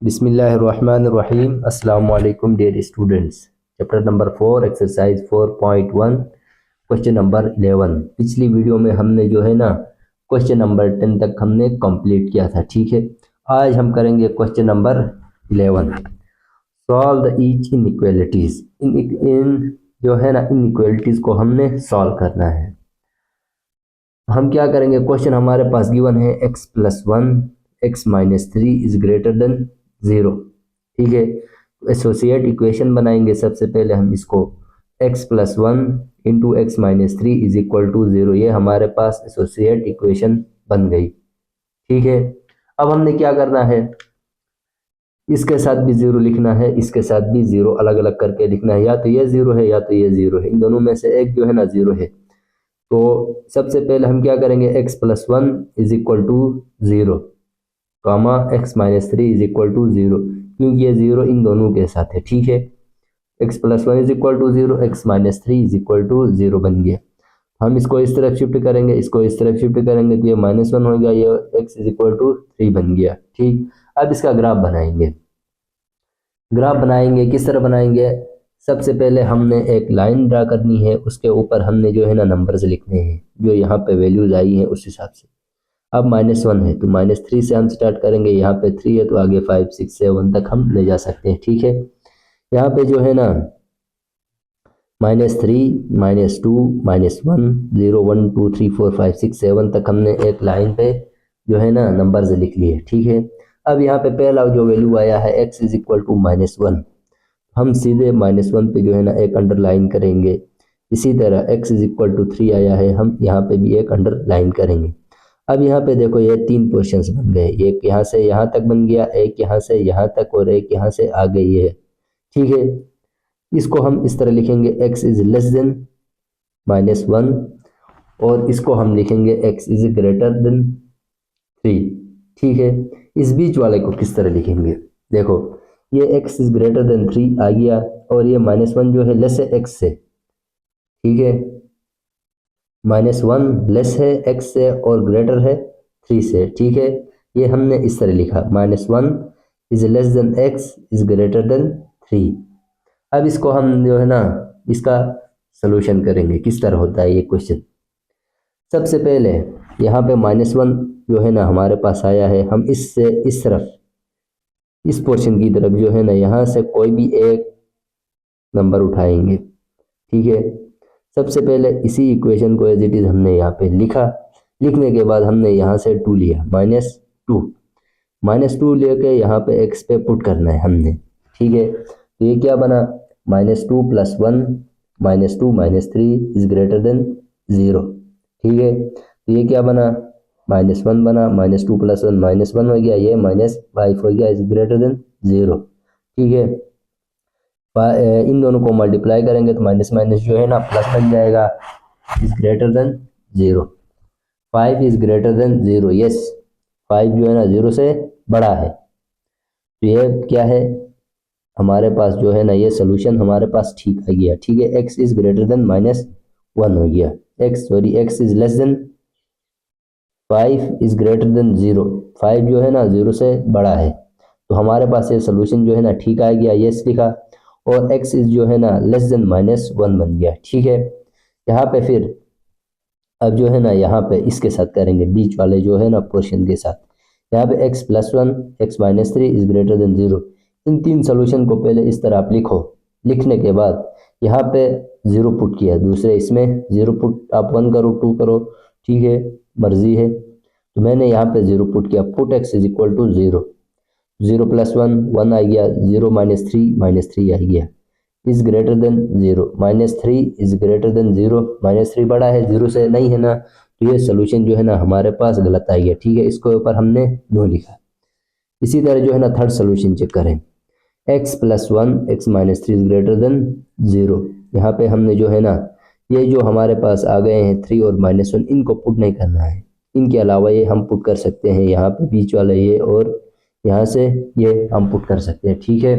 बिस्मिल्लाहिर्रहमानिर्रहीम। अस्सलाम वालेकुम dear students. Chapter number 4 exercise 4.1 question number 11। पिछली वीडियो में हमने जो है ना क्वेश्चन नंबर 10 तक हमने कंप्लीट किया था, ठीक है। आज हम करेंगे question number 11। Solve the each inequalities. इन जो है ना इनइक्वालिटीज को हमने सॉल्व करना है। हम क्या करेंगे, क्वेश्चन हमारे पास गिवन है x+1 x-3 is greater than 0, ठीक है। एसोसिएट इक्वेशन बनाएंगे। सबसे पहले हम इसको x+1 into x-3 is equal to 0, ये हमारे पास एसोसिएट इक्वेशन बन गई, ठीक है। अब हमने क्या करना है, इसके साथ भी 0 लिखना है, इसके साथ भी 0 अलग अलग करके लिखना है। या तो ये 0 है या तो ये 0 है, इन दोनों में से एक जो है ना 0 है। तो सबसे पहले हम क्या करेंगे, x+1 is equal to 0 comma x-3 is equal to 0, क्योंकि ये 0 इन दोनों के साथ है, ठीक है। x+1 is equal to 0, x-3 is equal to 0 बन गया। हम इसको इस तरफ शिफ्ट करेंगे, इसको इस तरफ शिफ्ट करेंगे तो ये -1 हो गया, ये x इज इक्वल टू 3 बन गया, ठीक। अब इसका ग्राफ बनाएंगे। ग्राफ बनाएंगे किस तरह बनाएंगे, सबसे पहले हमने एक लाइन ड्रा करनी है, उसके ऊपर हमने जो है ना नंबर्स लिखने हैं, जो यहाँ पे वैल्यूज आई हैं उस हिसाब से। अब -1 है तो -3 से हम स्टार्ट करेंगे, यहाँ पे 3 है तो आगे 5 6 7 तक हम ले जा सकते हैं, ठीक है। यहाँ पे जो है ना -3 -2 -1 0 1 2 3 4 5 6 7 तक हमने एक लाइन पे जो है ना नंबर्स लिख लिए, ठीक है। अब यहाँ पे पहला जो वैल्यू आया है x इज इक्वल टू -1, हम सीधे -1 पे जो है ना एक अंडरलाइन करेंगे। इसी तरह x इज इक्वल टू 3 आया है, हम यहाँ पे भी एक अंडरलाइन करेंगे। अब यहाँ पे देखो ये 3 पोर्शंस बन गए, एक यहाँ से यहाँ तक बन गया, एक यहाँ से यहाँ तक और एक यहाँ से आ गई है, ठीक है। इसको हम इस तरह लिखेंगे, x इज लेस देन -1, और इसको हम लिखेंगे x इज ग्रेटर देन 3, ठीक है। इस बीच वाले को किस तरह लिखेंगे, देखो ये x इज ग्रेटर देन 3 आ गया, और ये -1 जो है लेस है x से, ठीक है। -1 लेस है x से और ग्रेटर है 3 से, ठीक है। ये हमने इस तरह लिखा, -1 is less than x is greater then 3। अब इसको हम जो है ना इसका सलूशन करेंगे, किस तरह होता है ये क्वेश्चन। सबसे पहले यहाँ पे -1 जो है ना हमारे पास आया है, हम इससे इस तरफ इस पोर्शन की तरफ जो है ना यहाँ से कोई भी एक नंबर उठाएंगे, ठीक है। सबसे पहले इसी इक्वेशन को एज इट इज हमने यहाँ पे लिखा, लिखने के बाद हमने यहाँ से 2 लिया, -2 लेके यहाँ पे x पे पुट करना है हमने, ठीक है। तो ये क्या बना, -2 + 1 -2 -3 इज ग्रेटर देन 0, ठीक है। तो ये क्या बना, -1 बना, -2 + 1 -1 हो गया, ये -5 हो गया, इज ग्रेटर देन 0, ठीक है। इन दोनों को मल्टीप्लाई करेंगे तो माइनस माइनस जो है ना प्लस बन जाएगा, is greater than 0। 5 is greater than 0, yes 5 जो है ना 0 से बड़ा है। तो ये क्या है हमारे पास जो है ना, ये सोल्यूशन हमारे पास ठीक आ गया, ठीक है। x इज ग्रेटर देन -1 हो गया, x is less then 5 is greater than 0, 5 जो है ना 0 से बड़ा है, तो हमारे पास ये सोल्यूशन जो है ना ठीक आ गया, यस लिखा। और x इज जो है ना लेस देन -1 बन गया, ठीक है। यहाँ पे फिर अब जो है ना यहाँ पे इसके साथ करेंगे, बीच वाले जो है ना पोर्शन के साथ। यहाँ पे x+1 x-3 is greater than 0, in 3 solution को पहले इस तरह आप लिखो। लिखने के बाद यहाँ पे 0 पुट किया, दूसरे इसमें 0 पुट, आप 1 करो 2 करो, ठीक है, मर्जी है। तो मैंने यहाँ पे 0 पुट किया, put x is equal to 0, 0 + 1 आ गया, 0 - 3 आ गया, is greater than 0, -3 is greater than 0, -3 बड़ा है 0 से नहीं है ना, तो ये सोल्यूशन जो है ना हमारे पास गलत आ गया, ठीक है। इसके ऊपर हमने नो लिखा। इसी तरह जो है ना थर्ड सोल्यूशन चेक करें, x+1 x-3 is greater than 0। यहाँ पे हमने जो है ना ये जो हमारे पास आ गए हैं 3 और -1, इनको पुट नहीं करना है, इनके अलावा ये हम पुट कर सकते हैं, यहाँ पे बीच वाला ये और यहाँ से ये हम पुट कर सकते हैं, ठीक है।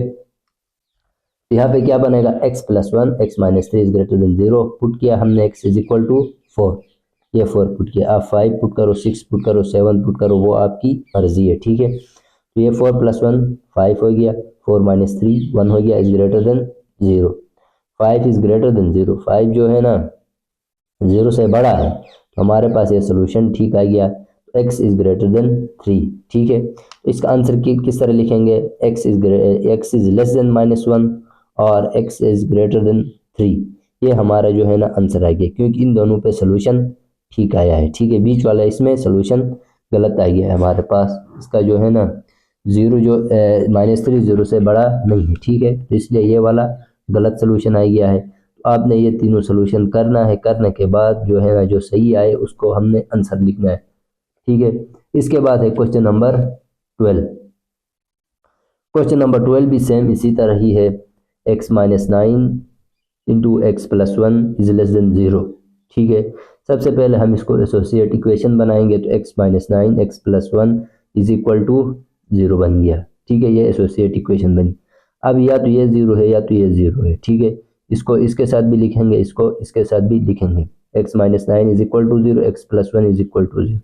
यहाँ पे क्या बनेगा, x+1 x-3 is greater than 0 put किया हमने, x इज इक्वल टू 4, ये 4 पुट किया। आप 5 पुट करो, 6 पुट करो, 7 पुट करो, वो आपकी मर्जी है, ठीक है। तो ये 4 + 1 5 हो गया, 4 - 3 1 हो गया, is greater than 0। 5 is greater than 0, 5 जो है ना 0 से बड़ा है, तो हमारे पास ये सोल्यूशन ठीक आ गया। x इज ग्रेटर देन 3, ठीक है। तो इसका आंसर किस तरह लिखेंगे, x इज लेस देन -1 और x इज ग्रेटर देन 3। ये हमारा जो है ना आंसर आ गया, क्योंकि इन दोनों पे सोल्यूशन ठीक आया है, ठीक है। बीच वाला इसमें सोल्यूशन गलत आ गया है हमारे पास, इसका जो है ना 0 जो -3 0 से बड़ा नहीं है, ठीक है। तो इसलिए ये वाला गलत सोल्यूशन आ गया है। तो आपने ये तीनों सोल्यूशन करना है, करने के बाद जो है ना जो सही आए उसको हमने आंसर लिखना है, ठीक है। इसके बाद है क्वेश्चन नंबर 12। क्वेश्चन नंबर 12 भी सेम इसी तरह ही है, x - 9 into x + 1 is less than 0, ठीक है। सबसे पहले हम इसको एसोसिएट इक्वेशन बनाएंगे, तो x - 9 x + 1 is equal to 0 बन गया, ठीक है। ये एसोसिएट इक्वेशन बनी। अब या तो ये 0 है या तो ये 0 है, ठीक है। इसको इसके साथ भी लिखेंगे, इसको इसके साथ भी लिखेंगे, x - 9 is equal to 0, x + 1 is equal to 0।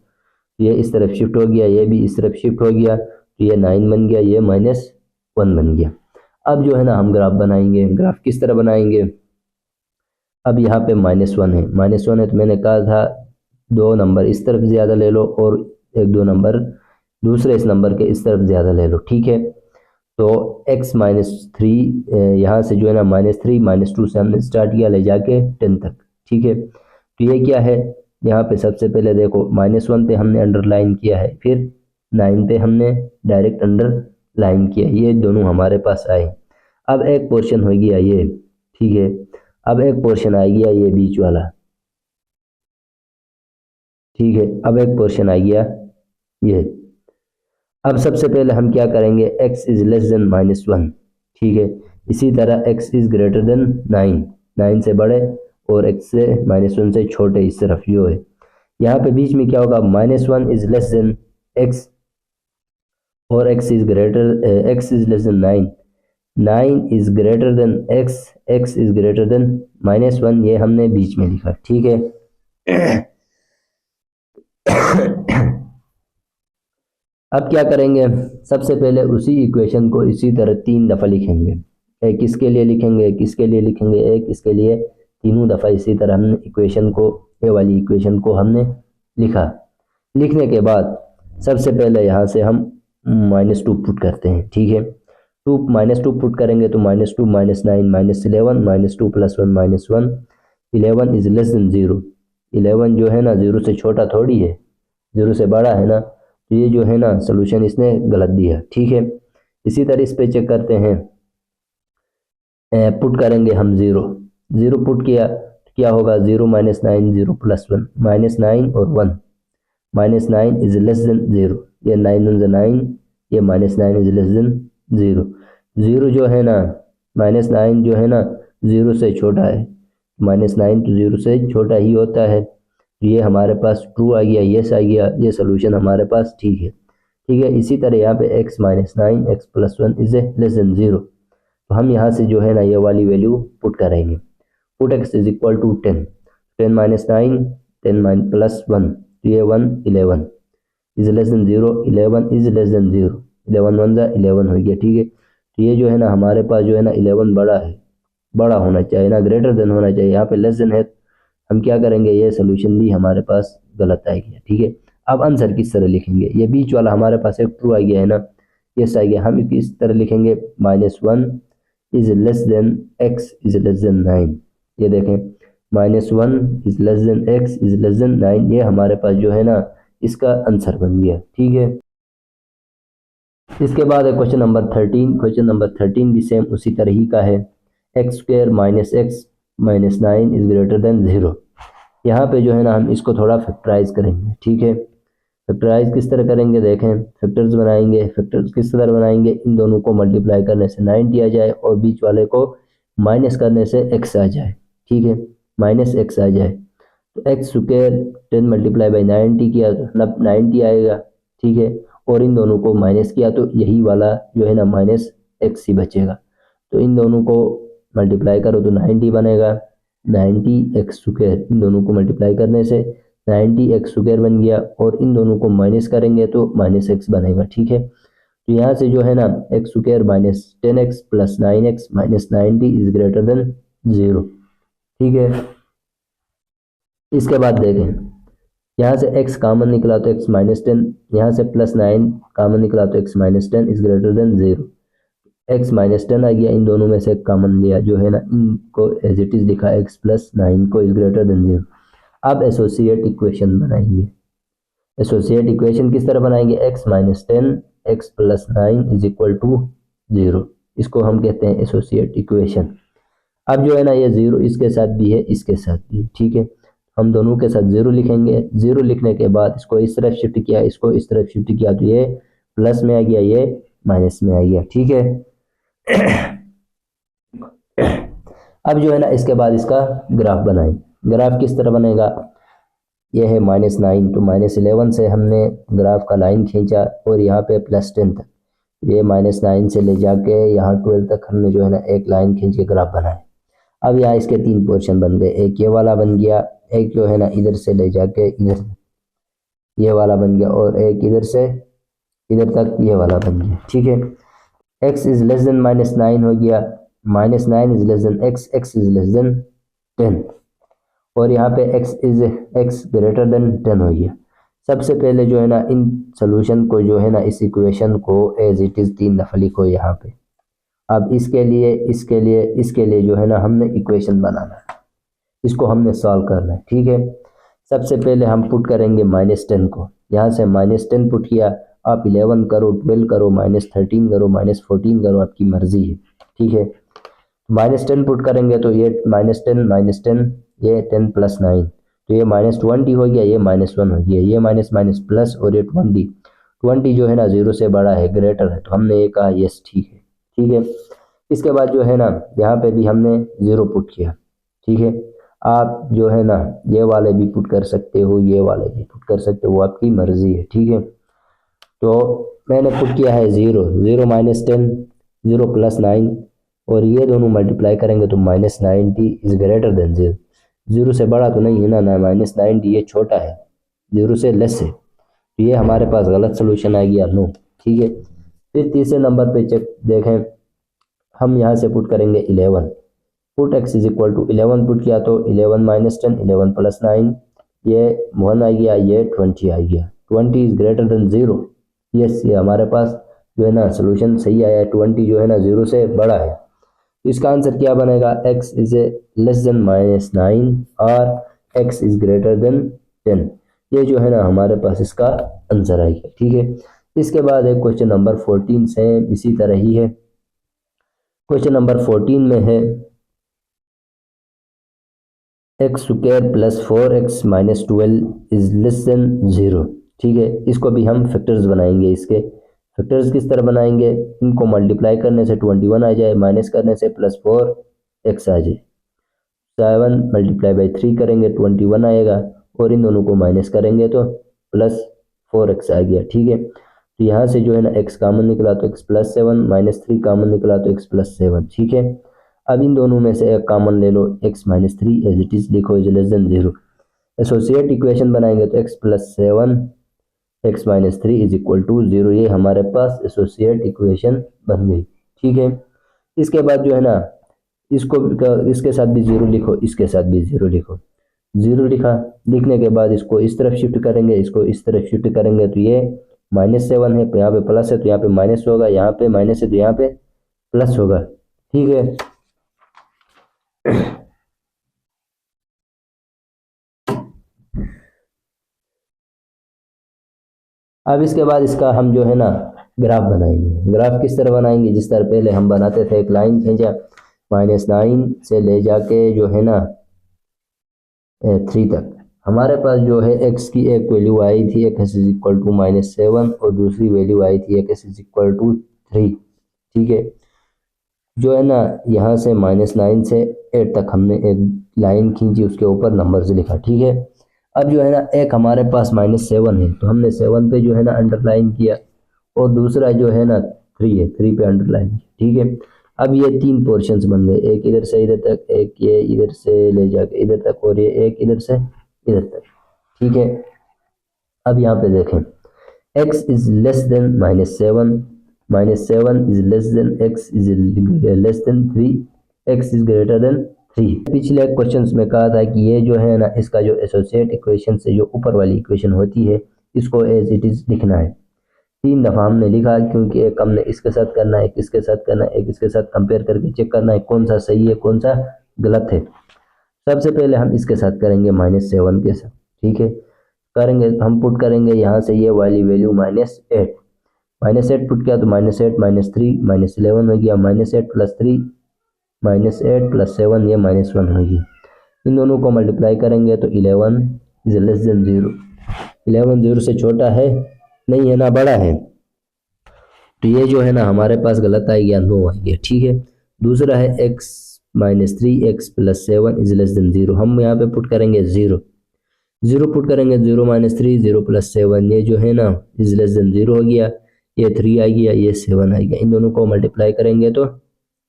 ये इस तरफ शिफ्ट हो गया, ये भी इस तरफ शिफ्ट हो गया, तो ये 9 बन गया, ये -1 बन गया। अब जो है ना हम ग्राफ बनाएंगे। ग्राफ किस तरह बनाएंगे, अब यहाँ पे -1 है, -1 है तो मैंने कहा था 2 नंबर इस तरफ ज़्यादा ले लो और 1-2 नंबर दूसरे इस नंबर के इस तरफ ज़्यादा ले लो, ठीक है। तो x - 3 यहाँ से जो है ना -3 -2 से हमने स्टार्ट किया ले जाके 10 तक, ठीक है। तो ये क्या है, यहाँ पे सबसे पहले देखो -1 पे हमने अंडरलाइन किया है, फिर 9 पे हमने डायरेक्ट अंडरलाइन किया, ये दोनों हमारे पास आए। अब एक पोर्शन हो गया ये, ठीक है। अब एक पोर्शन आ गया ये बीच वाला, ठीक है। अब एक पोर्शन आ गया ये। अब सबसे पहले हम क्या करेंगे, x इज लेस देन -1, ठीक है। इसी तरह x इज ग्रेटर देन 9, 9 से बड़े और x से -1 से छोटे इस तरफ जो है। यहाँ पे बीच में क्या होगा, -1 इज लेस देन x और x is less then 9, 9 is greater then x, x is greater then -1, ये हमने बीच में लिखा, ठीक है। अब क्या करेंगे, सबसे पहले उसी इक्वेशन को इसी तरह 3 दफ़ा लिखेंगे, एक इसके लिए लिखेंगे, एक इसके लिए लिखेंगे, एक इसके लिए, तीनों दफ़ा इसी तरह हमने इक्वेशन को, ये वाली इक्वेशन को हमने लिखा। लिखने के बाद सबसे पहले यहाँ से हम -2 पुट करते हैं, ठीक है। -2 पुट करेंगे तो -2 - 9 -11 -2 + 1 -1, 11 इज लेस देन 0। 11 जो है ना 0 से छोटा थोड़ी है, 0 से बड़ा है ना, तो ये जो है ना सोल्यूशन इसने गलत दिया, ठीक है। इसी तरह इस पे चेक करते हैं, पुट करेंगे हम 0, 0 पुट किया तो क्या होगा, 0 - 9 0 + 1 -9 और 1, -9 इज लेस देन 0, ये 9 1 9, ये -9 इज लेस देन 0। 0 जो है ना -9 जो है ना 0 से छोटा है, -9 तो 0 से छोटा ही होता है, तो ये हमारे पास ट्रू आ गया, यस आ गया, ये सोल्यूशन हमारे पास ठीक है, ठीक है। इसी तरह यहाँ पे x - 9 x + 1 is less than 0, तो हम यहाँ से जो है ना ये वाली वैल्यू पुट करेंगे, put x is equal to 10, 10 - 9 10 + 1, तो ये 1 11 is less than 0, 11 is less than 0, 11 1 11 हो गया, ठीक है। तो ये जो है ना हमारे पास जो है ना 11 बड़ा है, बड़ा होना चाहिए ना, ग्रेटर देन होना चाहिए, यहाँ पे लेस देन है, हम क्या करेंगे, ये सोल्यूशन भी हमारे पास गलत आ गया, ठीक है। अब आंसर किस तरह लिखेंगे, ये बीच वाला हमारे पास एक ट्रू आ गया है ना, यस आ गया, हम इस तरह लिखेंगे, -1 is less than x is less then 9, ये देखें, -1 is less than x is less then 9, ये हमारे पास जो है ना इसका आंसर बन गया, ठीक है। इसके बाद है क्वेश्चन नंबर 13। क्वेश्चन नंबर 13 भी सेम उसी तरह ही का है, x² - x - 9 is greater than 0। यहाँ पे जो है ना हम इसको थोड़ा फैक्टराइज करेंगे, ठीक है। फैक्टराइज किस तरह करेंगे, देखें, फैक्टर्स बनाएंगे। फैक्टर्स किस तरह बनाएंगे, इन दोनों को मल्टीप्लाई करने से 90 आ जाए और बीच वाले को माइनस करने से x आ जाए, ठीक है, -x आ जाए, तो x² 10 × 90 किया तो 90 आएगा, ठीक है। और इन दोनों को माइनस किया तो यही वाला जो है ना -x ही बचेगा, तो इन दोनों को मल्टीप्लाई करो तो 90 बनेगा, 90x², इन दोनों को मल्टीप्लाई करने से 90x² बन गया, और इन दोनों को माइनस करेंगे तो -x बनेगा, ठीक है। तो यहाँ से जो है ना x square minus 10x plus 9x minus 90 is greater than 0। ठीक है, इसके बाद देखें, यहाँ से x कॉमन निकला तो x माइनस 10, यहाँ से प्लस 9 कॉमन निकला तो x minus 10 is greater than 0। x minus 10 आ गया, इन दोनों में से कॉमन लिया जो है ना, इनको एज इट इज लिखा x प्लस 9 को इज ग्रेटर देन 0। अब एसोसिएट इक्वेशन बनाएंगे। एसोसिएट इक्वेशन किस तरह बनाएंगे, x minus 10 x plus 9 is equal to 0, इसको हम कहते हैं एसोसिएट इक्वेशन। अब जो है ना ये 0 इसके साथ भी है, इसके साथ भी है। ठीक है, हम दोनों के साथ 0 लिखेंगे। 0 लिखने के बाद इसको इस तरफ शिफ्ट किया, इसको इस तरफ शिफ्ट किया, तो ये प्लस में आ गया, ये माइनस में आ गया। ठीक है, अब जो है ना इसके बाद इसका ग्राफ बनाएं। ग्राफ किस तरह बनेगा, ये है -9 तो -11 से हमने ग्राफ का लाइन खींचा और यहाँ पे +10 तक, ये -9 से ले जाके यहाँ 12 तक हमने जो है ना एक लाइन खींच के ग्राफ बनाया। अब यहाँ इसके 3 पोर्शन बन गए, एक ये वाला बन गया, एक जो है ना इधर से ले जाके इधर ये वाला बन गया, और एक इधर से इधर तक ये वाला बन गया। ठीक है, x इज लेस देन -9 हो गया, -9 is less than x is less then 10, और यहाँ पे x ग्रेटर देन 10 हो गया। सबसे पहले जो है ना इन सोल्यूशन को जो है ना इस इक्वेशन को एज इट इज 3 दफा लिखो यहाँ पे। अब इसके लिए जो है ना हमने इक्वेशन बनाना है, इसको हमने सॉल्व करना है। ठीक है, सबसे पहले हम पुट करेंगे -10 को, यहाँ से -10 पुट किया, आप 11 करो, 12 करो, -13 करो, -14 करो, आपकी मर्जी है। ठीक है, -10 पुट करेंगे तो ये -10 ये 10 प्लस 9 तो ये -20 हो गया, ये -1 हो गया, ये माइनस माइनस प्लस, और ये 20 जो है ना 0 से बड़ा है, ग्रेटर है, तो हमने ये कहा यस ठीक है। ठीक है, इसके बाद जो है ना यहाँ पे भी हमने 0 पुट किया। ठीक है, आप जो है ना ये वाले भी पुट कर सकते हो, ये वाले भी पुट कर सकते हो, वो आपकी मर्जी है। ठीक है, तो मैंने पुट किया है 0 -10 0 प्लस 9, और ये दोनों मल्टीप्लाई करेंगे तो -90 इज ग्रेटर देन 0। 0 से बड़ा तो नहीं है ना, -90 ये छोटा है, 0 से लेस है, तो ये हमारे पास गलत सोल्यूशन आ गया, नो। ठीक है, फिर तीसरे नंबर पे चेक देखें, हम यहाँ से पुट करेंगे 11, put x is equal to 11 put किया तो 11 -10 11 प्लस 9 ये 1 आ गया, ये 20 आ गया, 20 इज ग्रेटर देन 0। यस, ये हमारे पास जो है ना सोल्यूशन सही आया है, 20 जो है ना 0 से बड़ा है। तो इसका आंसर क्या बनेगा, x इज लेस देन -9 और x इज ग्रेटर देन 10। ये जो है ना हमारे पास इसका आंसर आ गया। ठीक है, इसके बाद है क्वेश्चन नंबर 14, सेम इसी तरह ही है। क्वेश्चन नंबर 14 में है x² plus 4x minus 12 is less than 0। ठीक है, इसको भी हम फैक्टर्स बनाएंगे। इसके फैक्टर्स किस तरह बनाएंगे, इनको मल्टीप्लाई करने से 21 आ जाए, माइनस करने से +4x आ जाए, 7 मल्टीप्लाई बाई 3 करेंगे 21 आएगा, और इन दोनों को माइनस करेंगे तो +4x आ गया। ठीक है, तो यहाँ से जो है ना x कॉमन निकला तो x प्लस 7, -3 कॉमन निकला तो x प्लस 7। ठीक है, अब इन दोनों में से एक कॉमन ले लो, x minus 3 as it is लिखो, is less than 0। Associate equation बनाएंगे तो x plus 7 x minus 3 is equal to 0, ये हमारे पास एसोसिएट इक्वेशन बन गई। ठीक है, इसके बाद जो है ना इसके साथ भी 0 लिखो, इसके साथ भी 0 लिखो। 0 लिखा, लिखने के बाद इसको इस तरफ शिफ्ट करेंगे, इसको इस तरफ शिफ्ट करेंगे, तो ये -7 है, यहाँ पे प्लस है तो यहाँ पे माइनस होगा, यहाँ पे माइनस है तो यहाँ पे प्लस होगा। ठीक है, अब इसके बाद इसका हम जो है ना ग्राफ बनाएंगे। ग्राफ किस तरह बनाएंगे, जिस तरह पहले हम बनाते थे, एक लाइन खींचा, -9 से ले जाके जो है ना 3 तक, हमारे पास जो है x की एक वैल्यू आई थी, x इज इक्वल टू -7, और दूसरी वैल्यू आई थी x इज इक्वल टू 3। ठीक है, जो है ना यहाँ से -9 से 8 तक हमने एक लाइन खींची, उसके ऊपर नंबर्स लिखा। ठीक है, अब जो है ना एक हमारे पास -7 है, तो हमने 7 पे जो है ना अंडरलाइन किया, और दूसरा जो है ना 3 है, 3 पे अंडरलाइन किया। ठीक है, अब ये 3 पोर्शंस बन गए, एक इधर से इधर तक, एक ये इधर से ले जाके इधर तक, और ये एक इधर से इधर तक। ठीक है, अब यहाँ पे देखें, x is less then -7 -7 is less than x is less then 3, x is greater then 3। पिछले क्वेश्चंस में कहा था कि ये जो है ना, इसका जो एसोसिएट इक्वेशन से जो ऊपर वाली इक्वेशन होती है इसको एज इट इज लिखना है। 3 दफ़ा हमने लिखा क्योंकि एक हमने इसके साथ करना है, एक इसके साथ करना है, एक इसके साथ कंपेयर करके चेक करना है कौन सा सही है कौन सा गलत है। सबसे पहले हम इसके साथ करेंगे -7 के साथ, ठीक है। करेंगे हम पुट करेंगे यहाँ से ये वाली वैल्यू -8, -8 पुट किया तो -8 -3 -11 हो गया, -8 + 3 -8 + 7 ये -1 हो गया। इन दोनों को मल्टीप्लाई करेंगे तो 11 इज लेस देन 0, 11 0 से छोटा है नहीं है ना बड़ा है, तो ये जो है ना हमारे पास गलत आ गया, 9 आ गया, ठीक है। दूसरा है x -3x + 7 is less than 0, हम यहाँ पे पुट करेंगे 0 पुट करेंगे, 0 -3 0 + 7 ये जो है ना इज लेस देन 0 हो गया, ये 3 आ गया, ये 7 आ गया। इन दोनों को मल्टीप्लाई करेंगे तो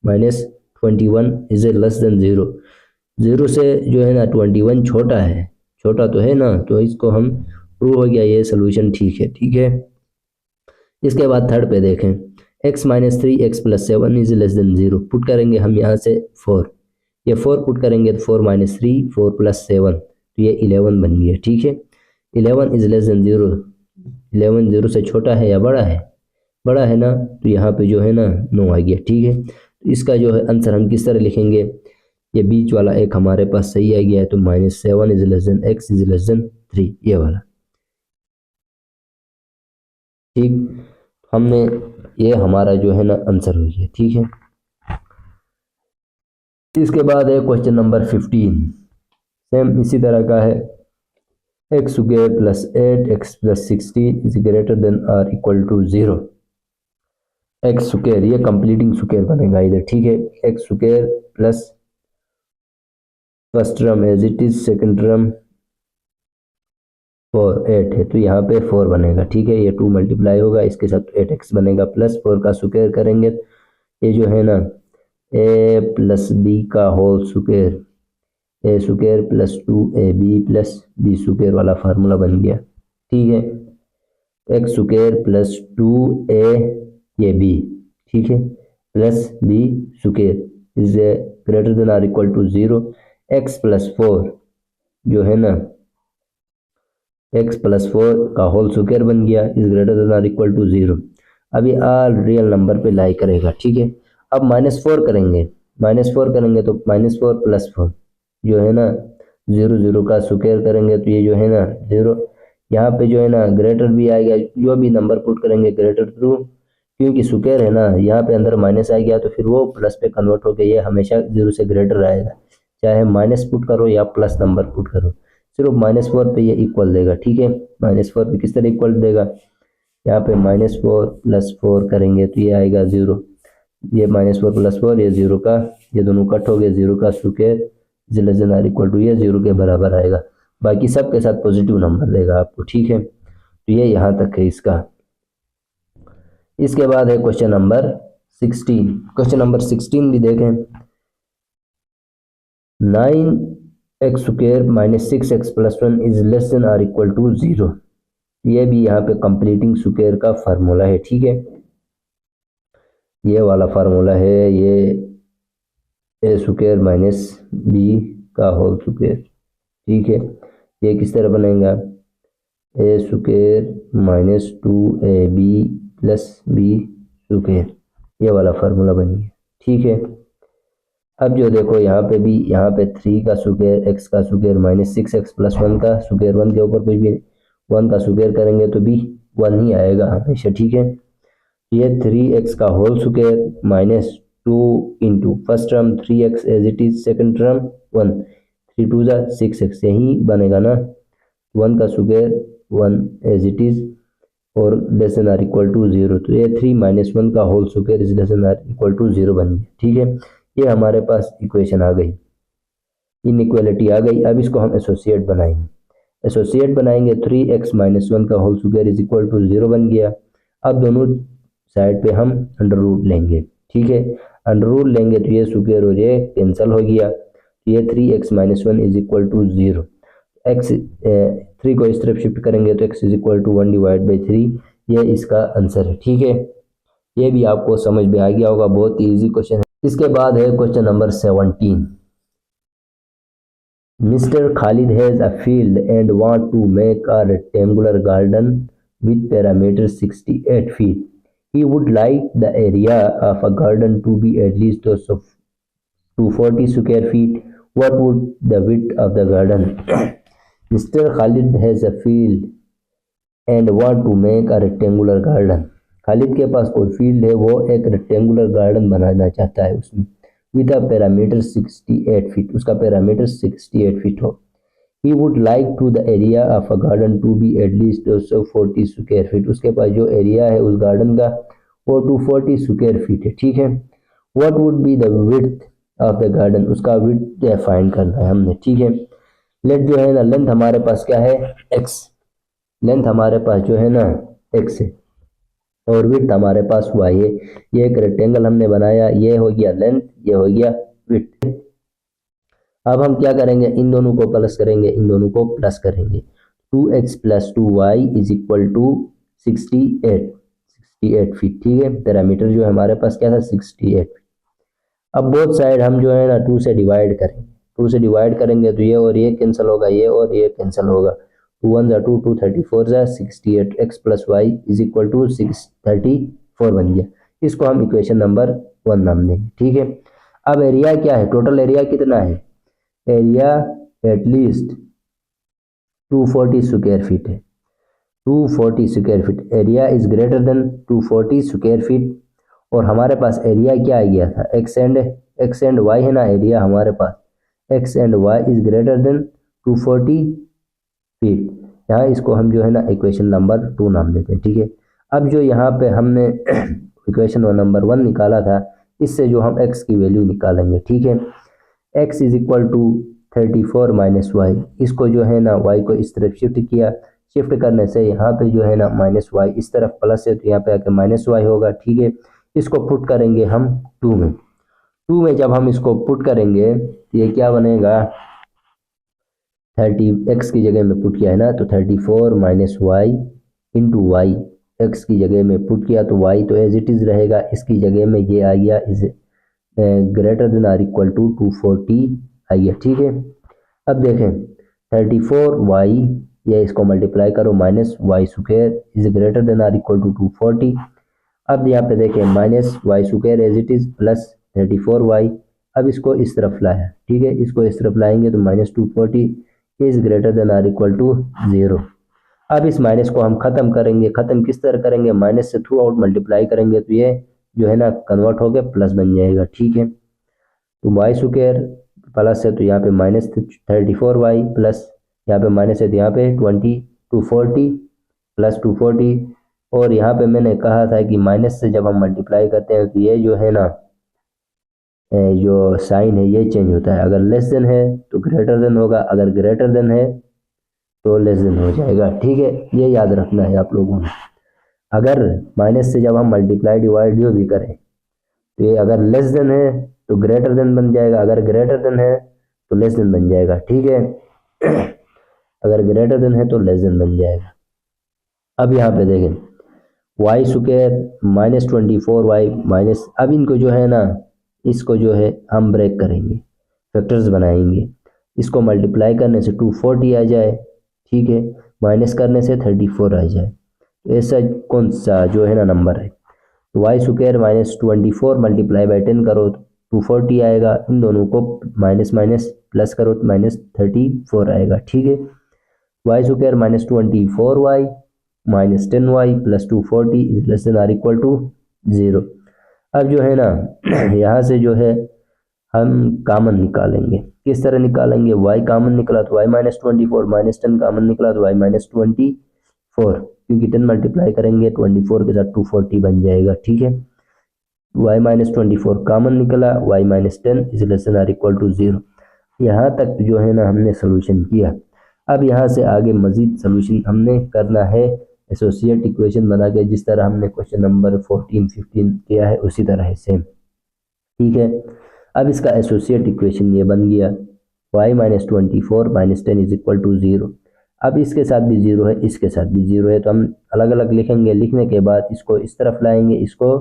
-21 इज लेस देन 0, 0 से जो है ना 21 छोटा है, छोटा तो है ना, तो इसको हम प्रूव हो गया, ये सोल्यूशन ठीक है, ठीक है। इसके बाद थर्ड पे देखें, x -3x + 7 is less than 0, put करेंगे हम यहाँ से 4, ये 4 पुट करेंगे तो 4 - 3 4 + 7 तो ये 11 बन गया, ठीक है। 11 इज लेस देन 0, 11 0 से छोटा है या बड़ा है, बड़ा है ना, तो यहाँ पे जो है ना 9 आ गया, ठीक है। तो इसका जो है आंसर हम किस तरह लिखेंगे, ये बीच वाला एक हमारे पास सही आ गया है, तो -7 is less than x is less then 3 ये वाला, ठीक। हमने ये हमारा जो है ना आंसर हो गया, ठीक है। इसके बाद है क्वेश्चन नंबर 15, सेम इसी तरह का है, x² + 8x + 16 is greater then और इक्वल टू 0। x² ये कंप्लीटिंग स्क्वायर बनेगा इधर, ठीक है। x² plus first term as it is, second term 4 8 है तो यहाँ पे 4 बनेगा, ठीक है। ये 2 मल्टीप्लाई होगा, इसके साथ 8x बनेगा, प्लस 4 का स्क्वायर करेंगे, ये जो है ना a + b का whole square, a² + 2ab + b² वाला फार्मूला बन गया, ठीक है। x² + 2ab, ठीक है, plus b² is greater then और इक्वल टू 0। x + 4 जो है ना, x + 4 का होल स्क्वायर बन गया, इज ग्रेटर देन और इक्वल टू 0। अभी ऑल रियल नंबर पे लाई करेगा, ठीक है। अब -4 करेंगे, -4 करेंगे तो -4 + 4 जो है ना 0 0 का स्क्वायर करेंगे तो ये जो है ना 0, यहाँ पे जो है ना ग्रेटर भी आएगा, जो भी नंबर पुट करेंगे ग्रेटर थ्रू, क्योंकि स्क्वायर है ना, यहाँ पे अंदर माइनस आ गया तो फिर वो प्लस पे कन्वर्ट हो गया, ये हमेशा 0 से ग्रेटर आएगा, चाहे माइनस पुट करो या प्लस नंबर पुट करो, सिर्फ -4 पे ये इक्वल देगा, ठीक है। -4 पे किस तरह इक्वल देगा, यहाँ पे -4 + 4 करेंगे तो ये आएगा 0, ये -4 + 4 ये 0 का, ये दोनों कट हो गए, 0 का स्क्वायर इज लेस देन और इक्वल टू ये 0 के बराबर आएगा, बाकी सब के साथ पॉजिटिव नंबर देगा आपको, ठीक है। तो ये यहाँ तक है इसका। इसके बाद है क्वेश्चन नंबर 16, क्वेश्चन नंबर 16 भी देखें, 9x² - 6x + 1 is less than और इक्वल टू 0, ये भी यहाँ पे कंप्लीटिंग स्क्वायर का फार्मूला है, ठीक है। ये वाला फार्मूला है, ये a² - b का होल स्क्वायर, ठीक है। ये किस तरह बनेगा, a² - 2ab + b², ये वाला फार्मूला बन गया, ठीक है। अब जो देखो यहाँ पे भी, यहाँ पे 3 का स्क्वायर, x का स्क्वायर -6x + 1 का स्क्वायर, 1 के ऊपर कुछ भी 1 का स्क्वायर करेंगे तो भी 1 ही आएगा हमेशा, ठीक है। ये 3x का whole square -2 into first term 3x as it is, second term 1, 3 2 = 6x, यही बनेगा ना, 1 का स्क्वायर 1 एज इट इज और लेस देन और इक्वल टू 0, तो ये 3 - 1 का whole square is less than और इक्वल टू 0 बन गया, ठीक है। ये हमारे पास इक्वेशन आ गई, इनइक्वालिटी आ गई। अब इसको हम एसोसिएट बनाएंगे, एसोसिएट बनाएंगे 3x - 1 का whole square is equal to 0 बन गया। अब दोनों साइड पे हम अंडर रूट लेंगे, ठीक है। अंडर रूट लेंगे तो ये स्क्वायर और ये कैंसिल हो गया, ये 3x - 1 is equal to 0, x 3 को इस तरफ शिफ्ट करेंगे तो x इज इक्वल टू 1/3, ये इसका आंसर है, ठीक है। ये भी आपको समझ में आ गया होगा, बहुत ही ईजी क्वेश्चन है। इसके बाद है question number 17। Mr. Khalid has a field and want to make a rectangular garden with parameter 68 feet. He would like the area of a garden to be at least 240 square feet. What would the width of the garden? Mr. Khalid has a field and want to make a rectangular garden. Khalid के पास कोई field है, वो एक rectangular garden बनाना चाहता है उसमें, with a parameter 68 feet, उसका parameter 68 feet हो। He would like to the area of a garden to be at least 240 square feet, उसके पास जो एरिया है उस गार्डन का वो 240 स्क्वायर फीट है, ठीक है। What would be the width of the garden, उसका विड्थ फाइंड करना है हमने, ठीक है। लेट जो है ना, लेंथ हमारे पास क्या है, एक्स, लेंथ हमारे पास जो है ना एक्स है और विड्थ हमारे पास वाई है। ये एक रेक्टेंगल हमने बनाया, ये हो गया लेंथ, ये हो गया विड्थ। अब हम क्या करेंगे, इन दोनों को प्लस करेंगे, इन दोनों को प्लस करेंगे। 2x + 2y = 68 फीट, ठीक है। पैरामीटर जो हमारे पास क्या था, 68 फीट। अब बोथ साइड हम जो है ना 2 से डिवाइड करेंगे, 2 से डिवाइड करेंगे तो ये और ये कैंसिल होगा, ये और ये कैंसिल होगा। 2 1 = 2, 2 34 68, x + y = 634 बन गया। इसको हम इक्वेशन नंबर 1 नाम देंगे, ठीक है। अब एरिया क्या है, टोटल एरिया कितना है, एरिया एटलीस्ट 240 स्क्वायर फीट है, 240 square feet. Area is greater than 240 square feet. और हमारे पास एरिया क्या आ गया था, एक्स एंड वाई है ना, एरिया हमारे पास x and y is greater than 240 feet. यहाँ इसको हम जो है ना इक्वेशन नंबर 2 नाम देते हैं, ठीक है। अब जो यहाँ पे हमने इक्वेशन नंबर 1 निकाला था, इससे जो हम x की वैल्यू निकालेंगे, ठीक है। x = 34 - y, इसको जो है ना y को इस तरफ शिफ्ट किया, शिफ्ट करने से यहाँ पे जो है ना -y, इस तरफ प्लस है तो यहाँ पे आके -y होगा, ठीक है। इसको पुट करेंगे हम 2 में, 2 में जब हम इसको पुट करेंगे तो ये क्या बनेगा, 30 x की जगह में पुट किया है ना, तो 34 - y × y, x की जगह में पुट किया तो y तो एज इट इज रहेगा, इसकी जगह में ये आ गया is greater than or equal to 240 आ गया, ठीक है। अब देखें 34y, ये इसको मल्टीप्लाई करो, -y² is greater than or equal to 240। अब यहाँ पे देखें -y² as it is plus 34y। अब इसको इस तरफ लाया, ठीक है, इसको इस तरफ लाएंगे तो -240 is greater than or equal to 0। अब इस माइनस को हम खत्म करेंगे, खत्म किस तरह करेंगे, माइनस से थ्रू आउट मल्टीप्लाई करेंगे तो ये जो है ना कन्वर्ट होकर प्लस बन जाएगा, ठीक है। तो y² प्लस है तो यहाँ पे -34y प्लस यहाँ पे माइनस है तो यहाँ पे 240 प्लस 240। और यहाँ पे मैंने कहा था कि माइनस से जब हम मल्टीप्लाई करते हैं तो ये जो है ना जो साइन है ये चेंज होता है, अगर लेस देन है तो ग्रेटर देन होगा, अगर ग्रेटर देन है तो लेस देन हो जाएगा, ठीक है। ये याद रखना है आप लोगों ने। अगर माइनस से जब हम मल्टीप्लाई डिवाइड जो भी करें तो ये अगर लेस देन है तो ग्रेटर देन बन जाएगा, अगर ग्रेटर देन है तो लेस देन बन जाएगा, ठीक है। अगर ग्रेटर देन है तो लेस देन बन जाएगा। अब यहाँ पे देखें y² -24y माइनस, अब इनको जो है ना इसको जो है हम ब्रेक करेंगे, फैक्टर्स बनाएंगे, इसको मल्टीप्लाई करने से 240 आ जाए, ठीक है, माइनस करने से 34 आ जाए, ऐसा कौन सा जो है ना नंबर है। तो y² -24 मल्टीप्लाई बाई 10 करो तो 240 आएगा, इन दोनों को माइनस माइनस प्लस करो तो -34 आएगा, ठीक है। y² -24y -10y plus 240 is less than or equal to 0। अब जो है ना यहाँ से जो है हम कॉमन निकालेंगे, किस तरह निकालेंगे, y कॉमन निकला तो y -24 -10 कॉमन निकला तो y -24, क्योंकि 10 मल्टीप्लाई करेंगे 24 के साथ 240 बन जाएगा, ठीक है। y -24 कॉमन निकला, y -10 is less than or equal to 0। यहाँ तक जो है ना हमने सोल्यूशन किया। अब यहाँ से आगे मजीद सोल्यूशन हमने करना है एसोसिएट इक्वेशन बना के, जिस तरह हमने क्वेश्चन नंबर 14-15 किया है उसी तरह है सेम, ठीक है। अब इसका एसोसिएट इक्वेशन ये बन गया y -24 -10 इज इक्वल टू 0। अब इसके साथ भी 0 है, इसके साथ भी 0 है, तो हम अलग अलग लिखेंगे, लिखने के बाद इसको इस तरफ लाएंगे, इसको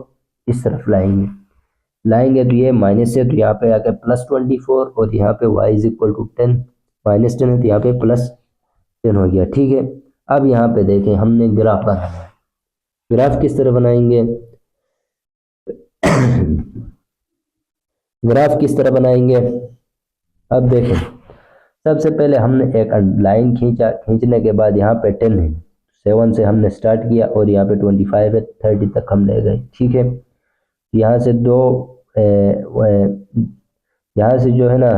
इस तरफ लाएंगे तो ये माइनस है तो यहाँ पे आके +24 और यहाँ पे y इज इक्वल टू 10, -10 है तो यहाँ पे +10 हो गया। ठीक है, अब यहाँ पे देखें हमने ग्राफ बनाना है। ग्राफ किस तरह बनाएंगे ग्राफ किस तरह बनाएंगे, अब देखें सबसे पहले हमने एक लाइन खींचने के बाद यहाँ पे 10 है, 7 से हमने स्टार्ट किया और यहाँ पे 25 है, 30 तक हम ले गए। ठीक है, यहाँ से यहाँ से जो है ना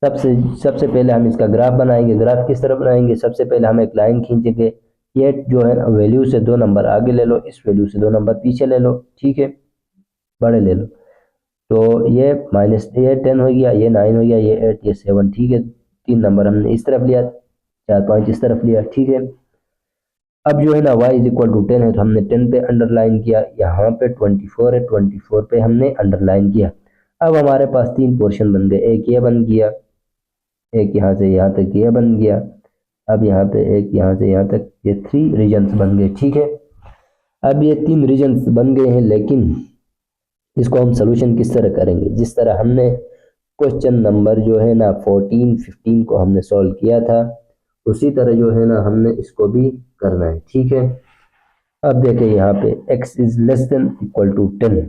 सबसे पहले हम इसका ग्राफ बनाएंगे। ग्राफ किस तरह बनाएंगे, सबसे पहले हम एक लाइन खींचेंगे, ये जो है ना वैल्यू से 2 नंबर आगे ले लो, इस वैल्यू से 2 नंबर पीछे ले लो। ठीक है, बड़े ले लो, तो ये ये 10 हो गया, ये 9 हो गया, ये 8, ये 7। ठीक है, 3 नंबर हमने इस तरफ लिया, 4, 5 इस तरफ लिया। ठीक है, अब जो है ना y इज इक्वल टू 10 है तो हमने 10 पे अंडरलाइन किया, यहाँ पे 24 है, 24 पे हमने अंडरलाइन किया। अब हमारे पास 3 पोर्शन बन गए, एक ये बन गया, एक यहाँ से यहाँ तक ये बन गया, अब यहाँ पे एक यहाँ से यहाँ तक, ये 3 रीजन्स बन गए। ठीक है, अब ये 3 रीजन्स बन गए हैं, लेकिन इसको हम सोल्यूशन किस तरह करेंगे, जिस तरह हमने क्वेश्चन नंबर जो है ना 14, 15 को हमने सॉल्व किया था, उसी तरह जो है ना हमने इसको भी करना है। ठीक है, अब देखें यहाँ पे x is less than equal to 10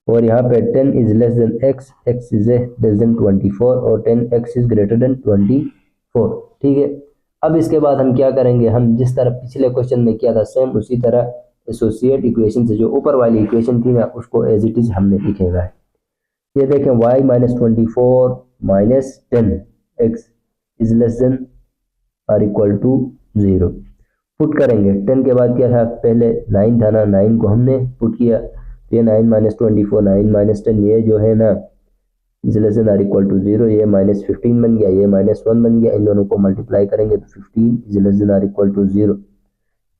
और यहाँ पे 10 is less than x is less than 24 और 10x इज ग्रेटर देन 24। ठीक है, अब इसके बाद हम क्या करेंगे, हम जिस तरह पिछले क्वेश्चन में किया था सेम उसी तरह एसोसिएट इक्वेशन से जो ऊपर वाली इक्वेशन थी ना उसको एज इट इज हमने लिखेगा। ये देखें y minus 24 minus 10x is less than or equal to 0 put करेंगे। 10 के बाद क्या था, पहले 9 था ना, 9 को हमने पुट किया, तो ये 9 माइनस 24, 9 माइनस 10, ये जो है ना is less than or equal to 0, ये -15 बन गया, ये -1 बन गया, इन दोनों को मल्टीप्लाई करेंगे तो 15 is less than or equal to 0।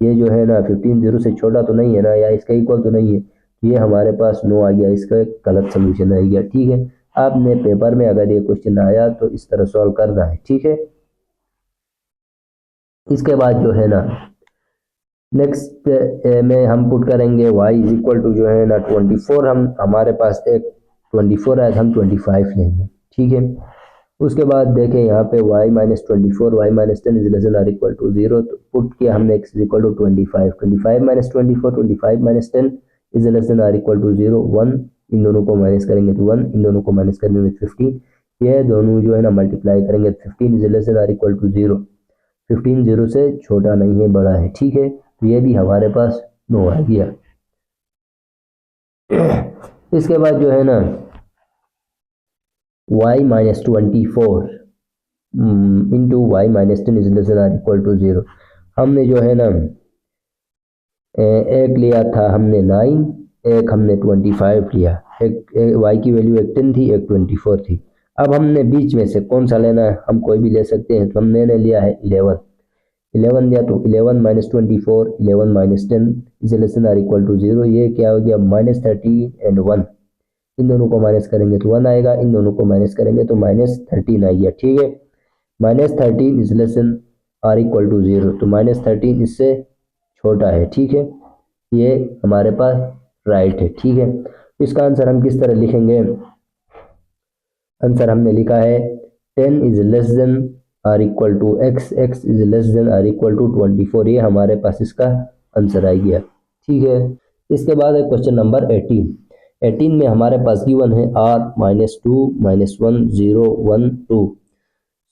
ये जो है ना 15 0 से छोटा तो नहीं है ना, या इसका इक्वल तो नहीं है, ये हमारे पास 9 आ गया, इसका एक गलत सोल्यूशन आ गया। ठीक है, आपने पेपर में अगर ये क्वेश्चन आया तो इस तरह सॉल्व करना है। ठीक है, इसके बाद जो है ना नेक्स्ट में हम पुट करेंगे y इज इक्वल टू जो है ना 24, हम हमारे पास एक 24 आया था, हम 25 लेंगे। ठीक है, उसके बाद देखें यहाँ पे y minus 24, y minus 10 is less than or equal to 0, तो पुट किया हमने x is equal to 25, 25 minus 24, 25 minus 10 is less than or equal to 0, 1, इन दोनों को माइनस करेंगे तो 1, इन दोनों को माइनस करेंगे 15, ये दोनों जो है ना मल्टीप्लाई करेंगे 15 is less than or equal to 0, 15 0 से छोटा नहीं है, बड़ा है। ठीक है, तो ये भी हमारे पास 9 आ गया। इसके बाद जो है ना y minus 24 into y minus 10 is less than or equal to 0, हमने जो है ना एक लिया था हमने 9, एक हमने 25 लिया, एक y की वैल्यू एक 10 थी, एक 24 थी। अब हमने बीच में से कौन सा लेना है, हम कोई भी ले सकते हैं, तो हमने लिया है 11 लिया, तो 11 minus 24, 11 minus 10 is less than or equal to 0, ये क्या हो गया -13 एंड 1, इन दोनों को माइनस करेंगे तो 1 आएगा, इन दोनों को माइनस करेंगे तो -13 आ गया। ठीक है, -13 is less than or equal to 0, तो -13 इससे छोटा है। ठीक है, ये हमारे पास राइट है। ठीक है, इसका आंसर हम किस तरह लिखेंगे, आंसर हमने लिखा है 10 is less than or equal to x, x is less than or equal to 24, ये हमारे पास इसका आंसर आ गया। ठीक है, इसके बाद है क्वेश्चन नंबर 18 में हमारे पास गिवन है r -2 -1 0 1 2,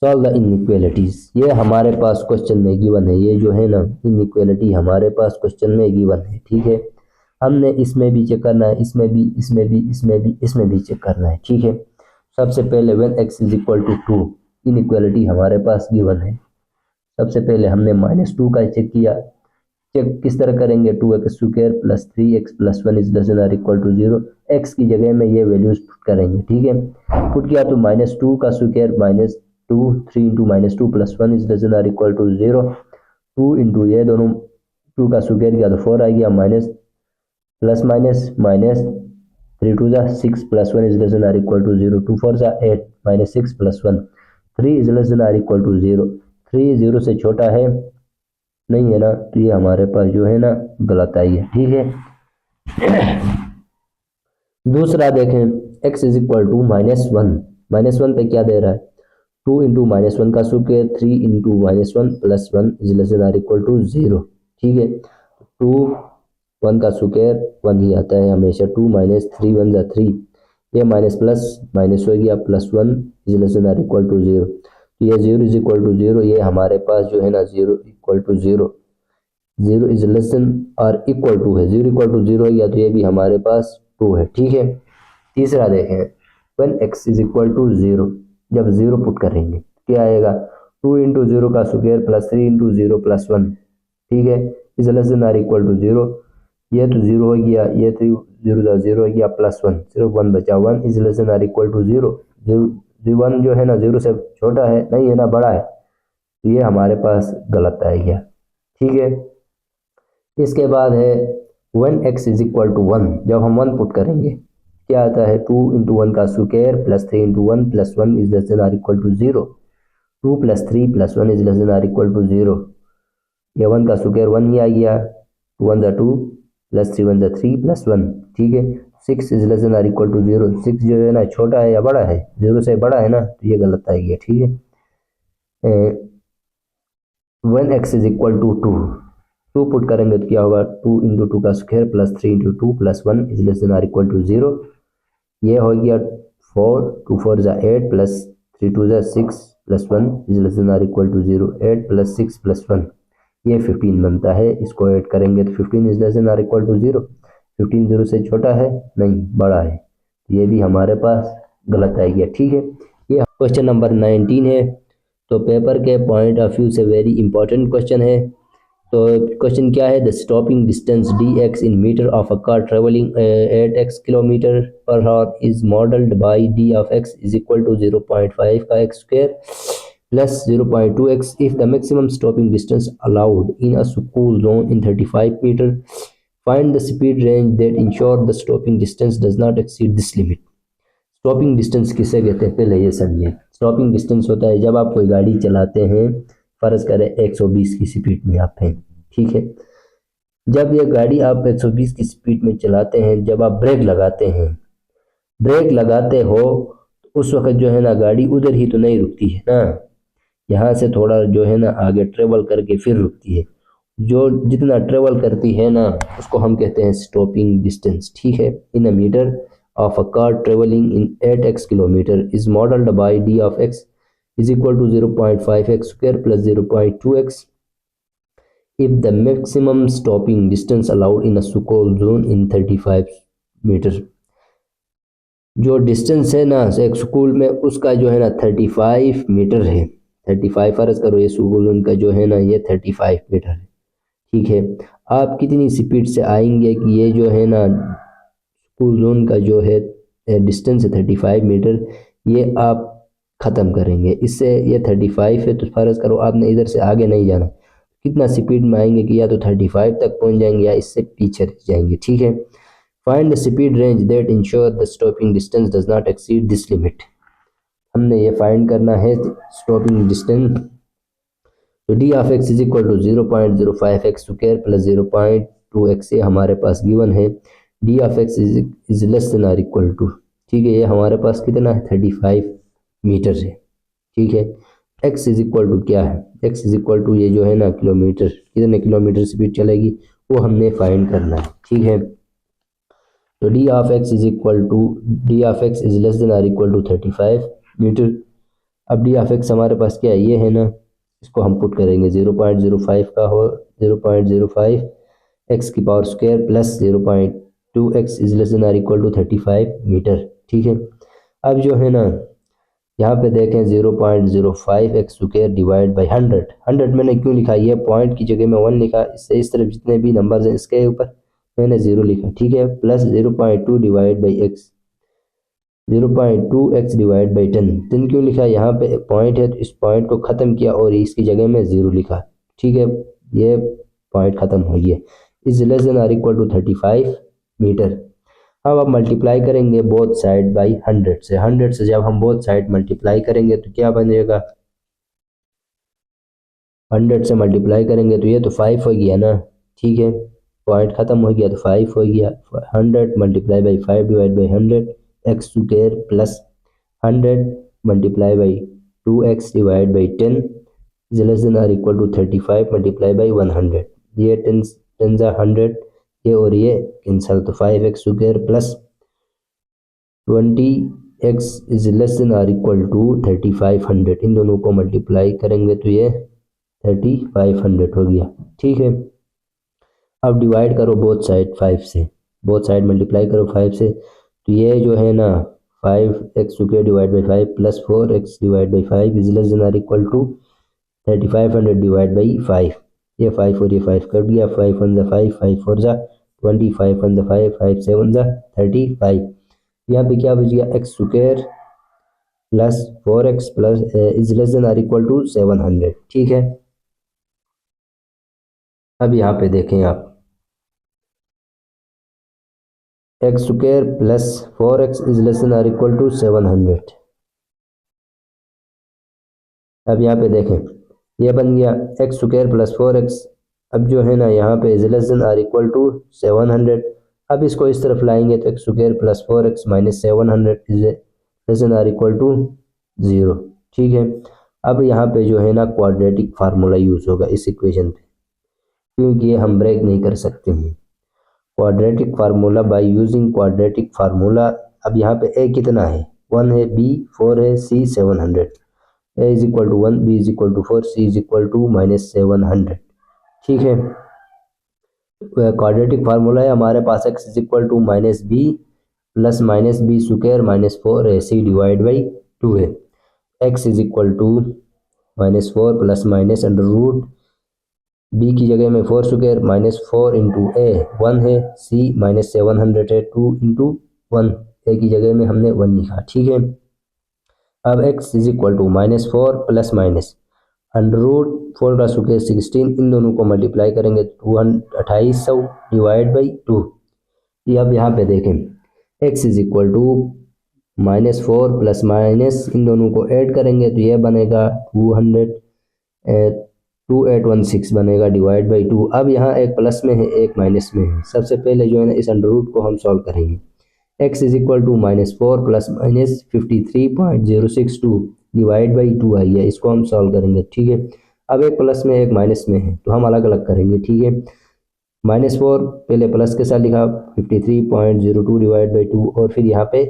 सॉल्व द इनइक्वालिटीज, ये हमारे पास क्वेश्चन में गिवन है, ये जो है ना इनइक्वालिटी हमारे पास क्वेश्चन में गिवन है। ठीक है, हमने इसमें भी चेक करना है, इसमें भी, इसमें भी, इसमें भी, इसमें भी चेक करना है। ठीक है, सबसे पहले when x is equal to 2, inequality हमारे पास गिवन है, सबसे पहले हमने -2 का चेक किया, चेक किस तरह करेंगे, 2x square plus 3x plus 1 is less than or equal to 0, x की जगह में ये वैल्यूज पुट करेंगे। ठीक है, पुट किया तो -2 का square -2, 3 into -2 plus 1 is less than or equal to 0, 2 into ये दोनों 2 का स्क्वायर किया तो 4 आ गया, माइनस प्लस माइनस 3 2 जा 6 plus 1 is less than or equal to 0, 2 4 जा 8 -6 plus 1, 3 is less than or equal to 0, 3 0 से छोटा है नहीं है ना, तो ये हमारे पास जो है ना गलत आई है। ठीक है, दूसरा देखें x इज इक्वल टू -1, -1 पे क्या दे रहा है 2 इंटू -1 का square 3 into -1 plus 1 is less than or equal to 0। ठीक है, 2 1 का स्क्वायर 1 ही आता है हमेशा, 2 माइनस 3 1 जा 3, ये माइनस प्लस माइनस हो गया plus 1 is less than or equal to 0। तो ये 0 इज इक्वल टू 0, ये हमारे पास जो है ना 0 equal to 0, 0 is less than or equal to है, 0 इक्वल टू 0 है या तो ये भी हमारे पास 2 है। ठीक है, तीसरा देखें when x is equal to 0, जब 0 पुट करेंगे क्या आएगा 2 इंटू 0 का स्क्वायर प्लस 3 इंटू 0 प्लस 1। ठीक है, is less than or equal to 0, ये तो 0 हो गया, ये 3 0 0 हो गया प्लस 1, सिर्फ 1 बचा, 1 is less than or equal to 0। 1 जो है ना 0 से छोटा है नहीं है ना, बड़ा है, तो ये हमारे पास गलत आ गया। ठीक है, इसके बाद है when x is equal to 1, जब हम 1 पुट करेंगे क्या आता है 2 इंटू 1 का square plus 3 into 1 plus 1 is less than or equal to 0। 2 plus 3 plus 1 is less than or equal to 0, ये 1 का स्क्वायर 1 ही आ गया, 2 1 जा 2 प्लस 3 1 जा 3 प्लस 1। ठीक है, 6 is less than or equal to 0, 6 जो है ना छोटा है या बड़ा है, 0 से बड़ा है ना, तो ये गलत आ गया। ठीक है, when x is equal to 2, 2 put करेंगे तो क्या होगा 2 इंटू 2 का square plus 3 into 2 plus 1 is less than or equal to 0, ये हो गया 4 2 4 जा 8 प्लस 3 2 जा 6 plus 1 is less than or equal to 0, 8 plus 6 plus 1 ये 15 बनता है, इसको ऐड करेंगे तो 15 is less than or equal to 0। 15 0 से छोटा है नहीं, बड़ा है, ये भी हमारे पास गलत आ गया। ठीक है, ये क्वेश्चन नंबर 19 है, तो पेपर के पॉइंट ऑफ व्यू से वेरी इंपॉर्टेंट क्वेश्चन है। तो क्वेश्चन क्या है, the stopping distance dx in metre of a car travelling at x kilometre per hour is modelled by d of x is equal to 0.5 का x square plus 0.2x if the maximum stopping distance allowed in a school zone in 35 meter, find the speed range that ensure the stopping distance does not exceed this limit। Stopping distance किसे कहते हैं पहले ये समझिए। Stopping distance होता है जब आप कोई गाड़ी चलाते हैं, फर्ज करें 120 की स्पीड में आप हैं, ठीक है, जब ये गाड़ी आप 120 की स्पीड में चलाते हैं, जब आप ब्रेक लगाते हो उस वक्त जो है ना गाड़ी उधर ही तो नहीं रुकती है ना, यहाँ से थोड़ा जो है ना आगे ट्रेवल करके फिर रुकती है, जो जितना ट्रेवल करती है ना उसको हम कहते हैं स्टॉपिंग डिस्टेंस। ठीक है, इन अ metre of a car traveling in 8x kilometer is modeled by d of x is equal to 0.5x square plus 0.2x if the maximum stopping distance allowed in a school zone in 35 meter। जो distance है ना एक school में उसका जो है ना 35 metre है, 35 फर्ज करो ये स्कूल जोन का जो है ना ये 35 मीटर है। ठीक है, आप कितनी स्पीड से आएंगे कि ये जो है ना स्कूल जोन का जो है डिस्टेंस है 35 मीटर, ये आप ख़त्म करेंगे, इससे ये 35 है तो फर्ज करो आपने इधर से आगे नहीं जाना, कितना स्पीड में आएंगे कि या तो 35 तक पहुंच जाएंगे या इससे पीछे रह जाएंगे। ठीक है, find the speed range that ensure the stopping distance does not exceed this limit. हमने ये फाइंड करना है स्टॉपिंग डिस्टेंस, तो d of x is equal to 0.05 x square plus 0.2 x ये हमारे पास गिवन है, d of x is less than or equal to, ठीक है, ये हमारे पास कितना है 35 मीटर है। ठीक है, एक्स इज इक्वल टू क्या है, एक्स इज इक्वल टू ये जो है ना किलोमीटर, कितने किलोमीटर स्पीड चलेगी वो हमने फाइंड करना है। ठीक है, तो d of x is equal to d of x is less than or equal to 35 metre. अब डी ऑफ एक्स हमारे पास क्या है, ये है ना, इसको हम पुट करेंगे 0.05 का हो 0.05 एक्स की power square plus 0.2x is less than or equal to 35 metre. ठीक है, अब जो है ना यहाँ पे देखें 0.05 एक्स स्क्वायर डिवाइड बाई 100 मैंने क्यों लिखा, ये पॉइंट की जगह में 1 लिखा, इससे इस तरफ जितने भी नंबर्स हैं इसके ऊपर मैंने 0 लिखा। ठीक है, plus 0.2 divide by x 0.2x divide by 10 क्यों लिखा, यहाँ पे पॉइंट है तो इस पॉइंट को ख़त्म किया और इसकी जगह में 0 लिखा। ठीक है, ये पॉइंट ख़त्म हो गया, is less than or equal to 35 metre. अब आप मल्टीप्लाई करेंगे बोथ साइड बाई 100 से, 100 से जब हम बोथ साइड मल्टीप्लाई करेंगे तो क्या बनेगा, 100 से मल्टीप्लाई करेंगे तो ये तो 5 हो गया ना। ठीक है, पॉइंट ख़त्म हो गया तो 5 हो गया। 100 multiply by 5 divide by 100 x square plus 100 multiply by 2x divide by 10 is less than or equal to 35 multiply by 100। ये 10 जा 100, ये और ये कैंसल, तो 5x square plus 20x is less than or equal to 3500। इन दोनों को multiply करेंगे तो ये 3500 हो गया। ठीक है, अब डिवाइड करो बोथ साइड 5 से, बोथ साइड मल्टीप्लाई करो 5 से, तो ये जो है ना 5x square divide by 5 plus 4x divide by 5 is less than or equal to 3500 divide by 5। ये 5 और ये 5 कट गया, 5 1 जा 5, 5 4 जा 20, 5 1 जा 5, 5 7 जा 35। यहाँ पे क्या बच गया, x square plus 4x plus is less than or equal to 700। ठीक है, अब यहाँ पे देखें आप, x square plus 4x is less than or equal to 700। अब यहाँ पे देखें, ये बन गया एक्स स्क्वायर प्लस 4x। अब जो है ना यहाँ पे is less than or equal to 700। अब इसको इस तरफ लाएंगे तो x square plus 4x minus 700 is less than or equal to 0। ठीक है, अब यहाँ पे जो है ना क्वाड्रेटिक फार्मूला यूज़ होगा इस इक्वेशन पे, क्योंकि ये हम ब्रेक नहीं कर सकते हैं। Quadratic formula by using quadratic formula. अब यहाँ पे ए कितना है, 1 है, बी 4 है, c 700। A is equal to 1, b is equal to 4, c is equal to minus 700। ठीक है, क्वाड्रेटिक फार्मूला है हमारे पास, x is equal to minus b plus minus b square minus 4 है, सी डिवाइड बाई 2 है। X is equal to minus 4 plus minus under root b की जगह में 4 स्क्वायर माइनस 4 इंटू ए 1 है, सी माइनस 700 है, 2 इंटू 1, ए की जगह में हमने 1 लिखा। ठीक है, अब x is equal to minus 4 plus minus under root 4 का स्क्वायर 16, इन दोनों को मल्टीप्लाई करेंगे तो 2800 डिवाइड बाई 2। ये अब यहाँ पे देखें, x is equal to minus 4 plus minus, इन दोनों को ऐड करेंगे तो ये बनेगा 2816 बनेगा डिवाइड बाई 2। अब यहाँ एक प्लस में है एक माइनस में है, सबसे पहले जो है ना इस अंडर रूट को हम सॉल्व करेंगे। x is equal to minus 4 plus minus 53.062 divide by 2 आई है, इसको हम सॉल्व करेंगे। ठीक है, अब एक प्लस में एक माइनस में है तो हम अलग अलग करेंगे। ठीक है, माइनस 4 पहले प्लस के साथ लिखा 53.02 डिवाइड बाई 2 और फिर यहाँ पे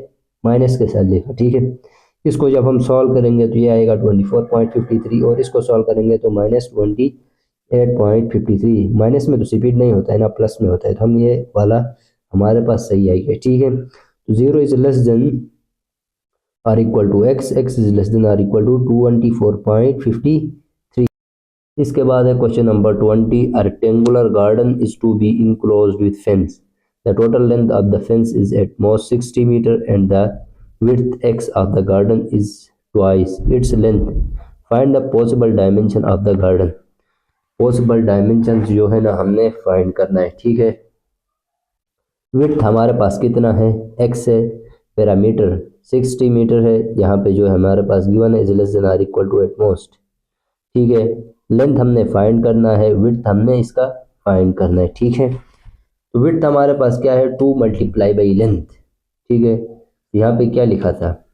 माइनस के साथ लिखा। ठीक है, इसको जब हम सॉल्व करेंगे तो ये आएगा 24.53 और इसको सॉल्व करेंगे तो माइनस 28.53। माइनस में तो रिपीट नहीं होता है ना, प्लस में होता है, तो हम ये वाला हमारे पास सही आएगा। ठीक है, तो 0 is less than or equal to x, x is less than or equal to 24.53। इसके बाद है question number 20। A rectangular garden is to be enclosed with fence. The total length of the fence is at most 60 metre and the width x of the garden is twice its length. Find the possible dimension of the garden. Possible dimensions जो है ना हमने find करना है। ठीक है, width हमारे पास कितना है, x है, पैरामीटर 60 मीटर है, यहाँ पे जो है हमारे पास गिवन है is less than or equal to at most. ठीक है, लेंथ हमने फाइंड करना है, width हमने इसका फाइंड करना है। ठीक है, तो width हमारे पास क्या है, 2 मल्टीप्लाई बाई लेंथ। ठीक है, यहाँ पे क्या लिखा था,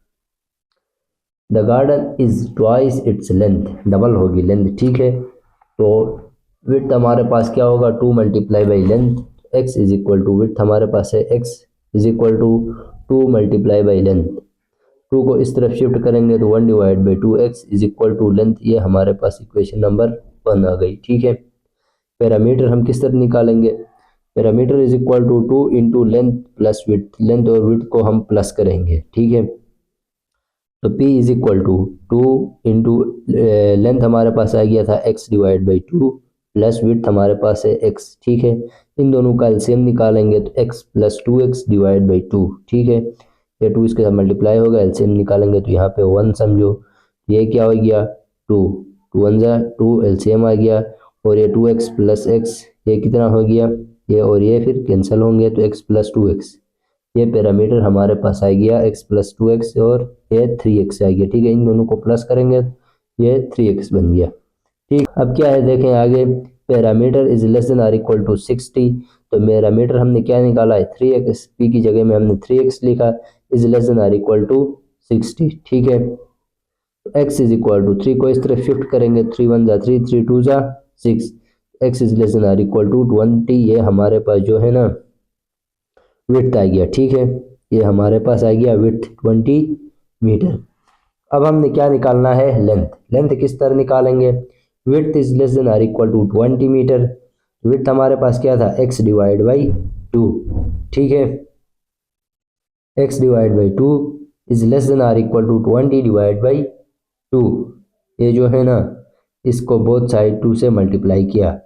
the garden is twice its length, double होगी लेंथ। ठीक है, तो विड्थ हमारे पास क्या होगा, 2 multiply by length, x is equal to width हमारे पास है x is equal to 2 multiply by length. 2 को इस तरफ शिफ्ट करेंगे तो 1 divide by 2x is equal to length. ये हमारे पास इक्वेशन नंबर 1 आ गई। ठीक है, पैरामीटर हम किस तरह निकालेंगे, parameter is equal to 2 into length plus width, length और विड्थ को हम प्लस करेंगे। ठीक है, तो p is equal to 2 into length हमारे पास आ गया था x divide by 2 plus width हमारे पास है x। ठीक है, इन दोनों का एलसीएम निकालेंगे तो x plus 2x divide by 2। ठीक है, ये 2 इसके साथ मल्टीप्लाई होगा, एलसीएम निकालेंगे तो यहाँ पे 1 समझो, ये क्या हो गया 2, 2 1 जा 2, एलसीएम आ गया, और ये 2x प्लस x ये कितना हो गया, ये और ये फिर कैंसिल होंगे तो x प्लस 2x, ये पैरामीटर हमारे पास आ गया x प्लस 2x और ये 3x आ गया। ठीक है, इन दोनों को प्लस करेंगे ये 3x बन गया। ठीक, अब क्या है देखें आगे, parameter is less than or equal to 60, तो मेरा मीटर हमने क्या निकाला है 3x, p की जगह में हमने 3x लिखा, is less than or equal to 60। ठीक है, x इज इक्वल टू 3 को इस तरह शिफ्ट करेंगे, 3 1 जा 3, 3 2 जा 6, x is less than or equal to 20। ये हमारे पास जो है ना विड्थ आ गया। ठीक है, ये हमारे पास आ गया विड्थ 20 मीटर। अब हमने क्या निकालना है लेंथ। लेंथ किस तरह निकालेंगे, width is less than or equal to 20 metre. Width हमारे पास क्या था x डिवाइड बाई 2। ठीक है, x divide by 2 is less than or equal to 20 divide by 2। ये जो है ना इसको बोथ साइड 2 से मल्टीप्लाई किया।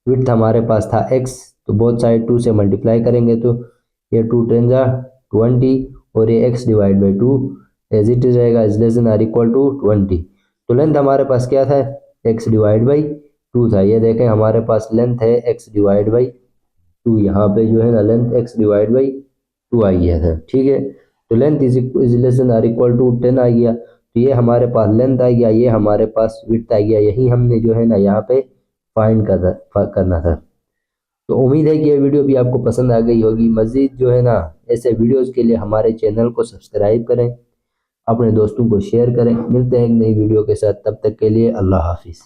विड्थ हमारे पास था x, तो बोथ साइड 2 से मल्टीप्लाई करेंगे तो ये 2 10 जा 20 और ये x divide by 2 as it is रहेगा, is less than or equal to 20। तो लेंथ हमारे पास क्या था x डिवाइड बाई 2 था। ये देखें हमारे पास लेंथ है x डिवाइड बाई 2, यहाँ पे जो है ना लेंथ x डिवाइड बाई 2 आ गया था। ठीक है, तो length is less than or equal to 10 आ गया, तो ये हमारे पास लेंथ आ गया, ये हमारे पास विड्थ आ गया। यही हमने जो है ना यहाँ पे फाइंड करना था। तो उम्मीद है कि ये वीडियो भी आपको पसंद आ गई होगी। मज़ीद जो है ना ऐसे वीडियोस के लिए हमारे चैनल को सब्सक्राइब करें, अपने दोस्तों को शेयर करें। मिलते हैं एक नई वीडियो के साथ, तब तक के लिए अल्लाह हाफिज़।